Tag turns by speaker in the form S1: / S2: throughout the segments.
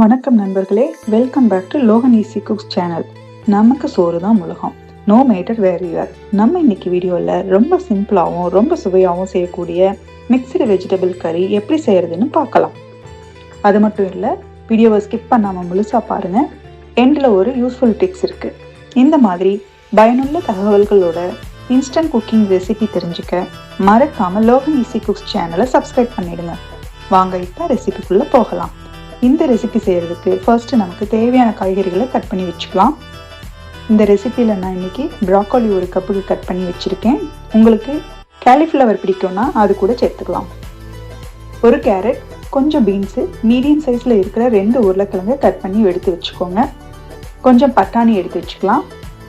S1: வணக்கம் நண்பர்களே, welcome back to Logan easy cooks channel. நமக்கு சோறு தான் உலகம், no matter where you are. நம்ம இன்னைக்கு வீடியோவில் ரொம்ப சிம்பிளாகவும் ரொம்ப சுவையாகவும் செய்யக்கூடிய மிக்சடு வெஜிடபிள் கறி எப்படி செய்யறதுன்னு பார்க்கலாம். அது மட்டும் இல்லை, வீடியோவை ஸ்கிப் பண்ணாமல் முழுசாக பாருங்கள். எண்டில் ஒரு யூஸ்ஃபுல் டிப்ஸ் இருக்குது. இந்த மாதிரி பயனுள்ள தகவல்களோட இன்ஸ்டன்ட் குக்கிங் ரெசிபி தெரிஞ்சுக்க மறக்காமல் லோகன் ஈஸி குக்ஸ் சேனலை சப்ஸ்கிரைப் பண்ணிடுங்க. வாங்க இப்போ ரெசிபிக்குள்ளே போகலாம். இந்த ரெசிபி செய்கிறதுக்கு ஃபர்ஸ்ட் நமக்கு தேவையான காய்கறிகளை கட் பண்ணி வச்சுக்கலாம். இந்த ரெசிபியில் நான் இன்னைக்கு ப்ராக்கோலி ஒரு கப்புக்கு கட் பண்ணி வச்சுருக்கேன். உங்களுக்கு காலிஃப்ளவர் பிடிக்கும்னா அது கூட சேர்த்துக்கலாம். ஒரு கேரட், கொஞ்சம் பீன்ஸு, மீடியம் சைஸில் இருக்கிற 2 உருளைக்கிழங்கு கட் பண்ணி எடுத்து வச்சுக்கோங்க. கொஞ்சம் பட்டாணி எடுத்து வச்சுக்கலாம்.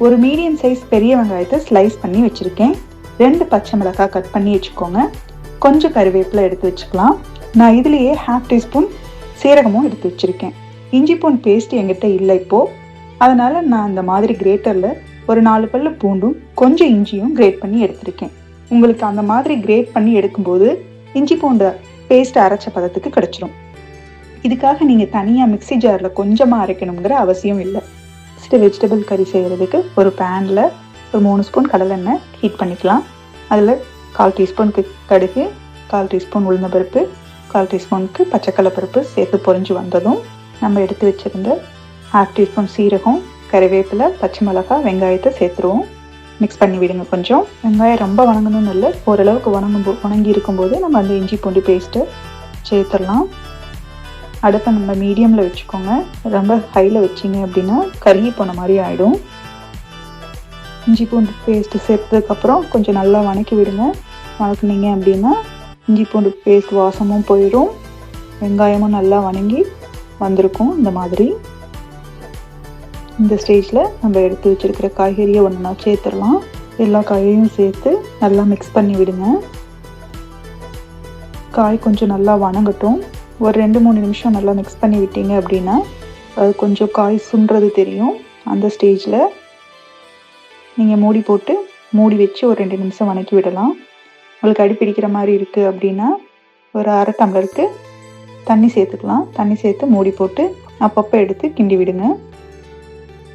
S1: ஒரு மீடியம் சைஸ் பெரிய வெங்காயத்தை ஸ்லைஸ் பண்ணி வச்சுருக்கேன். 2 பச்சை மிளகாய் கட் பண்ணி வச்சுக்கோங்க. கொஞ்சம் கறிவேப்பிலை எடுத்து வச்சுக்கலாம். நான் இதுலேயே 1/2 டீஸ்பூன் சீரகமும் எடுத்து வச்சுருக்கேன். இஞ்சி பூண்டு பேஸ்ட் என்கிட்ட இல்லை இப்போது, அதனால் நான் இந்த மாதிரி கிரேட்டரில் ஒரு 4 பல்லு பூண்டும் கொஞ்சம் இஞ்சியும் கிரேட் பண்ணி எடுத்திருக்கேன். உங்களுக்கு அந்த மாதிரி கிரேட் பண்ணி எடுக்கும்போது இஞ்சி பூண்டு பேஸ்ட் அரைச்ச பதத்துக்கு கிடச்சிரும். இதுக்காக நீங்கள் தனியாக மிக்ஸி ஜாரில் கொஞ்சமாக அரைக்கணுங்கிற அவசியம் இல்லை. ஃபஸ்ட்டு வெஜிடபிள் கறி செய்கிறதுக்கு ஒரு பேனில் ஒரு 3 ஸ்பூன் கடலெண்ணெய் ஹீட் பண்ணிக்கலாம். அதில் 1/4 டீஸ்பூனுக்கு கடுகு, 1/4 டீஸ்பூன் உளுந்தம்பருப்பு, 1/4 டீஸ்பூனுக்கு பச்சைக்கடலைப்பருப்பு சேர்த்து பொரிஞ்சு வந்ததும் நம்ம எடுத்து வச்சுருந்த 1/2 டீஸ்பூன் சீரகம், கறிவேப்பிலை, பச்சை மிளகாய், வெங்காயத்தை சேர்த்துருவோம். மிக்ஸ் பண்ணி விடுங்க. கொஞ்சம் வெங்காயம் ரொம்ப வணங்கணும்னு இல்லை, ஓரளவுக்கு வணங்கி இருக்கும்போது நம்ம அந்த இஞ்சி பூண்டு பேஸ்ட்டை சேர்த்துடலாம். அடுப்பை நம்ம மீடியமில் வச்சுக்கோங்க. ரொம்ப ஹையில் வச்சிங்க அப்படின்னா கருகி போன மாதிரி ஆகிடும். இஞ்சி பூண்டு பேஸ்ட்டு சேர்த்ததுக்கப்புறம் கொஞ்சம் நல்லா வணக்கி விடுங்க. வணக்குனீங்க அப்படின்னா இஞ்சி பூண்டு பேஸ்ட் வாசமும் போயிடும், வெங்காயமும் நல்லா வணங்கி வந்திருக்கும். இந்த மாதிரி இந்த ஸ்டேஜில் நம்ம எடுத்து வச்சுருக்கிற காய்கறியை ஒன்றா சேர்த்துடலாம். எல்லா காயையும் சேர்த்து நல்லா மிக்ஸ் பண்ணி விடுங்க. காய் கொஞ்சம் நல்லா வணங்கட்டும். ஒரு 2-3 நிமிஷம் நல்லா மிக்ஸ் பண்ணி விட்டீங்க அப்படின்னா அது கொஞ்சம் காய் சுண்டுறது தெரியும். அந்த ஸ்டேஜில் நீங்கள் மூடி வச்சு ஒரு 2 நிமிஷம் வணக்கி விடலாம். உங்களுக்கு அடி பிடிக்கிற மாதிரி இருக்குது அப்படின்னா ஒரு 1/2 டம்ளருக்கு தண்ணி சேர்த்துக்கலாம். தண்ணி சேர்த்து மூடி போட்டு அப்பப்போ எடுத்து கிண்டி விடுங்க.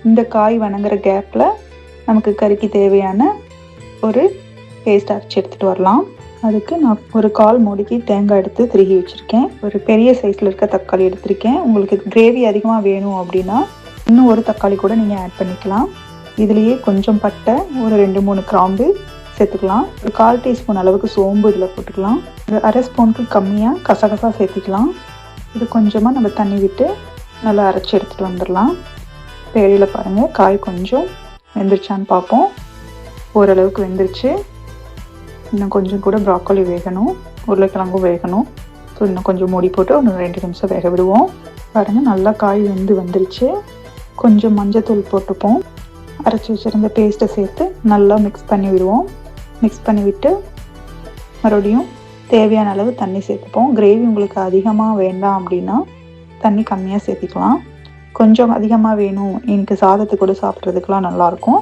S1: இந்த காய் வணங்குற கேப்பில் நமக்கு கறிக்கு தேவையான ஒரு பேஸ்ட் அரைச்சி எடுத்துகிட்டு வரலாம். அதுக்கு நான் ஒரு 1/4 மூடிக்கு தேங்காய் எடுத்து திருகி வச்சுருக்கேன். ஒரு பெரிய சைஸில் இருக்க தக்காளி எடுத்திருக்கேன். உங்களுக்கு கிரேவி அதிகமாக வேணும் அப்படின்னா இன்னும் ஒரு தக்காளி கூட நீங்கள் ஆட் பண்ணிக்கலாம். இதுலேயே கொஞ்சம் பட்டை, ஒரு 2-3 கிராம்பு சேர்த்துக்கலாம். ஒரு 1/4 டீஸ்பூன் அளவுக்கு சோம்பு இதில் போட்டுக்கலாம். ஒரு 1/2 ஸ்பூனுக்கு கம்மியாக கசகசா சேர்த்துக்கலாம். இது கொஞ்சமாக நம்ம தண்ணி விட்டு நல்லா அரைச்சி எடுத்துகிட்டு வந்துடலாம். இப்போ இடையில பாருங்கள், காய் கொஞ்சம் வெந்துருச்சான்னு பார்ப்போம். ஓரளவுக்கு வெந்துருச்சு. இன்னும் கொஞ்சம் கூட ப்ராக்கோலி வேகணும், உருளைக்கிழங்கும் வேகணும். ஸோ இன்னும் கொஞ்சம் மூடி போட்டு ஒரு 2 நிமிஷம் வேக விடுவோம். பாருங்கள், நல்லா காய் வந்துருச்சு. கொஞ்சம் மஞ்சத்தூள் போட்டுப்போம். அரைச்சி வச்சுருந்த பேஸ்ட்டை சேர்த்து நல்லா மிக்ஸ் பண்ணி விடுவோம். மிக்ஸ் பண்ணி விட்டு மறுபடியும் தேவையான அளவு தண்ணி சேர்த்துப்போம். கிரேவி உங்களுக்கு அதிகமாக வேண்டாம் அப்படின்னா தண்ணி கம்மியாக சேர்த்திக்கலாம். கொஞ்சம் அதிகமாக வேணும், எனக்கு சாதத்து கூட சாப்பிட்றதுக்கெலாம் நல்லாயிருக்கும்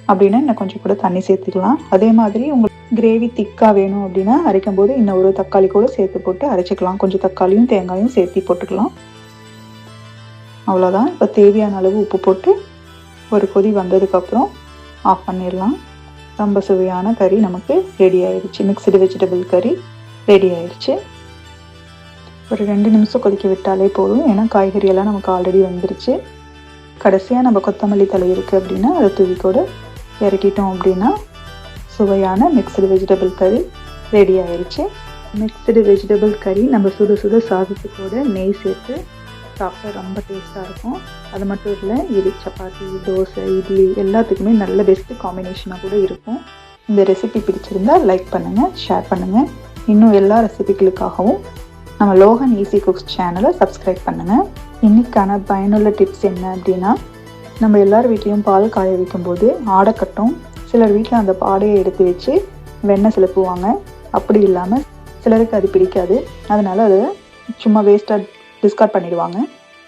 S1: அப்படின்னா இன்னும் கொஞ்சம் கூட தண்ணி சேர்த்துக்கலாம். அதே மாதிரி உங்களுக்கு கிரேவி திக்காக வேணும் அப்படின்னா அரைக்கும் போது இன்னும் ஒரு தக்காளி கூட சேர்த்து போட்டு அரைச்சிக்கலாம். கொஞ்சம் தக்காளியும் தேங்காயும் சேர்த்து போட்டுக்கலாம். அவ்வளோதான். இப்போ தேவையான அளவு உப்பு போட்டு ஒரு கொதி வந்ததுக்கப்புறம் ஆஃப் பண்ணிடலாம். ரொம்ப சுவையான கறி நமக்கு ரெடி ஆயிடுச்சு. மிக்சடு வெஜிடபிள் கறி ரெடி ஆயிடுச்சு. ஒரு 2 நிமிஷம் கொதிக்க விட்டாலே போதும், ஏன்னா காய்கறியெல்லாம் நமக்கு ஆல்ரெடி வந்துருச்சு. கடைசியாக நம்ம கொத்தமல்லி தழை இருக்குது அப்படின்னா அதை தூவி கூட இறக்கிட்டோம் அப்படின்னா சுவையான மிக்சடு வெஜிடபிள் கறி ரெடி ஆயிடுச்சு. மிக்சடு வெஜிடபிள் கறி நம்ம சுட சாதத்துக்கூட நெய் சேர்த்து சாப்பிட்டா ரொம்ப டேஸ்ட்டாக இருக்கும். அது மட்டும் இல்லை, இது சப்பாத்தி, தோசை, இட்லி எல்லாத்துக்குமே நல்ல பெஸ்ட்டு காம்பினேஷனாக கூட இருக்கும். இந்த ரெசிபி பிடிச்சிருந்தால் லைக் பண்ணுங்கள், ஷேர் பண்ணுங்கள். இன்னும் எல்லா ரெசிபிகளுக்காகவும் நம்ம லோகன் ஈஸி குக்ஸ் சேனலை சப்ஸ்கிரைப் பண்ணுங்கள். இன்றைக்கான பயனுள்ள டிப்ஸ் என்ன அப்படின்னா, நம்ம எல்லார் வீட்லேயும் பால் காய வைக்கும்போது ஆடை கட்டும். சிலர் வீட்டில் அந்த பாடையை எடுத்து வச்சு வெண்ணெய் சிலுப்புவாங்க. அப்படி இல்லாமல் சிலருக்கு அது பிடிக்காது, அதனால் அது சும்மா வேஸ்ட்டாக டிஸ்கார்ட் பண்ணிடுவாங்க.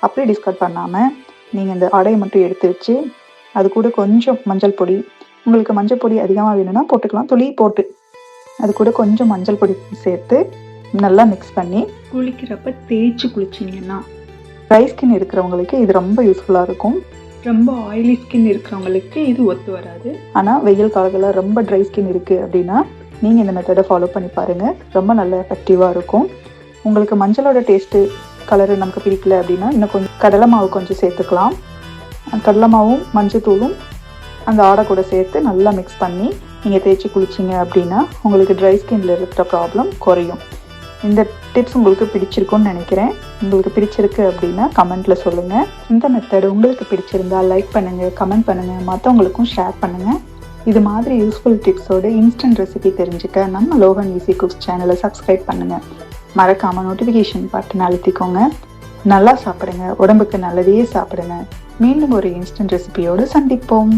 S1: அப்படி டிஸ்கார்ட் பண்ணாமல் நீங்கள் இந்த ஆடையை மட்டும் எடுத்து வச்சு அது கூட கொஞ்சம் மஞ்சள் பொடி, உங்களுக்கு மஞ்சள் பொடி அதிகமாக வேணும்னா போட்டுக்கலாம், துளி போட்டு அது கூட கொஞ்சம் மஞ்சள் பொடி சேர்த்து நல்லா மிக்ஸ் பண்ணி குளிக்கிறப்ப தேய்ச்சி குளிச்சிங்கன்னா ட்ரை ஸ்கின் இருக்கிறவங்களுக்கு இது ரொம்ப யூஸ்ஃபுல்லாக இருக்கும். ரொம்ப ஆயிலி ஸ்கின் இருக்கிறவங்களுக்கு இது ஒத்து வராது. ஆனால் வெயில் காலத்தில் ரொம்ப ட்ரை ஸ்கின் இருக்குது அப்படின்னா நீங்கள் இந்த மெத்தடை ஃபாலோ பண்ணி பாருங்கள். ரொம்ப நல்ல எஃபெக்டிவாக இருக்கும். உங்களுக்கு மஞ்சளோட டேஸ்ட்டு கலரு நமக்கு பிடிக்கல அப்படின்னா இன்னும் கொஞ்சம் கடலை மாவு கொஞ்சம் சேர்த்துக்கலாம். கடலை மாவும் மஞ்சத்தூளும் அந்த ஆடை கூட சேர்த்து நல்லா மிக்ஸ் பண்ணி நீங்கள் தேய்ச்சி குளிச்சிங்க அப்படின்னா உங்களுக்கு ட்ரை ஸ்கின்ல இருக்கிற ப்ராப்ளம் குறையும். இந்த டிப்ஸ் உங்களுக்கு பிடிச்சிருக்குன்னு நினைக்கிறேன். உங்களுக்கு பிடிச்சிருக்கு அப்படின்னா கமெண்ட்டில் சொல்லுங்கள். இந்த மெத்தடு உங்களுக்கு பிடிச்சிருந்தா லைக் பண்ணுங்கள், கமெண்ட் பண்ணுங்கள், மற்றவங்களுக்கும் ஷேர் பண்ணுங்கள். இது மாதிரி யூஸ்ஃபுல் டிப்ஸோட இன்ஸ்டன்ட் ரெசிபி தெரிஞ்சுக்க நம்ம லோகன் ஈஸி குக்ஸ் சேனலை சப்ஸ்கிரைப் பண்ணுங்கள். மறக்காமல் நோட்டிஃபிகேஷன் பட்டன் அழுத்திக்கோங்க. நல்லா சாப்பிடுங்க, உடம்புக்கு நல்லதையே சாப்பிடுங்க. மீண்டும் ஒரு இன்ஸ்டன்ட் ரெசிபியோடு சந்திப்போம்.